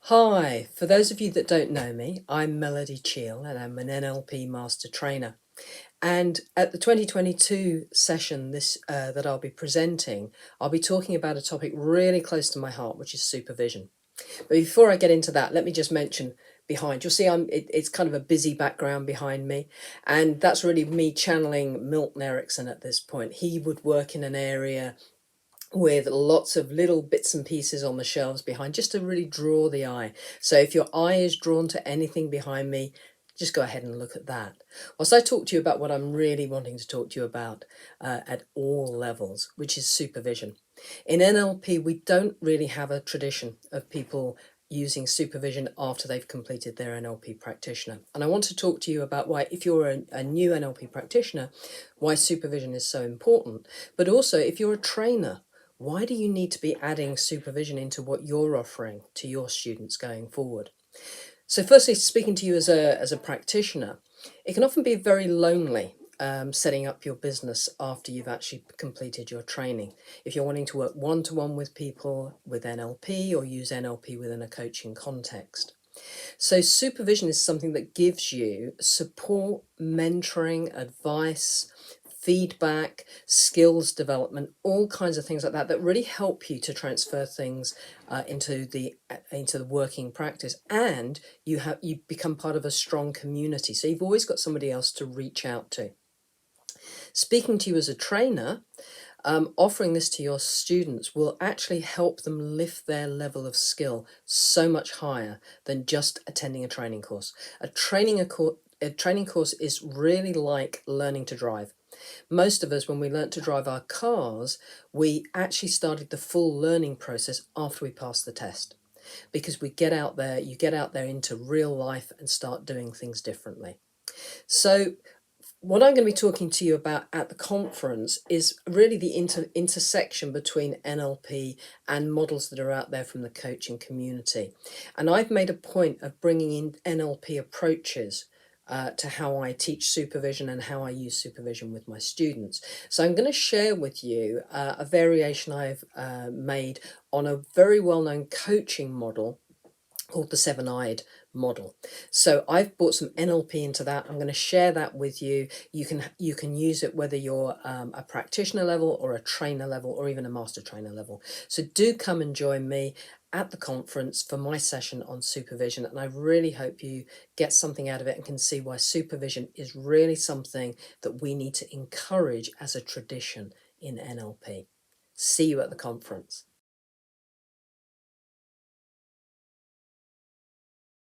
Hi, for those of you that don't know me, I'm Melody Cheal and I'm an NLP Master Trainer. And at the 2022 session that I'll be presenting, I'll be talking about a topic really close to my heart, which is supervision. But before I get into that, let me just mention behind. You'll see it's kind of a busy background behind me, and that's really me channeling Milton Erickson at this point. He would work in an area with lots of little bits and pieces on the shelves behind, just to really draw the eye. So if your eye is drawn to anything behind me, just go ahead and look at that. Whilst I talk to you about what I'm really wanting to talk to you about at all levels, which is supervision. In NLP, we don't really have a tradition of people using supervision after they've completed their NLP practitioner. And I want to talk to you about why, if you're a new NLP practitioner, why supervision is so important. But also, if you're a trainer, why do you need to be adding supervision into what you're offering to your students going forward? So firstly, speaking to you as a practitioner, it can often be very lonely setting up your business after you've actually completed your training. If you're wanting to work one-to-one with people with NLP or use NLP within a coaching context. So supervision is something that gives you support, mentoring, advice, feedback, skills development, all kinds of things like that really help you to transfer things into the working practice, and you become part of a strong community. So you've always got somebody else to reach out to. Speaking to you as a trainer, offering this to your students will actually help them lift their level of skill so much higher than just attending a training course. A training course is really like learning to drive. Most of us, when we learnt to drive our cars, we actually started the full learning process after we passed the test, because you get out there into real life and start doing things differently. So what I'm going to be talking to you about at the conference is really the intersection between NLP and models that are out there from the coaching community. And I've made a point of bringing in NLP approaches to how I teach supervision and how I use supervision with my students. So I'm going to share with you a variation I've made on a very well-known coaching model called the seven-eyed model. So I've brought some NLP into that. I'm going to share that with you. You can use it whether you're a practitioner level or a trainer level or even a master trainer level. So do come and join me at the conference for my session on supervision, and I really hope you get something out of it and can see why supervision is really something that we need to encourage as a tradition in NLP. See you at the conference.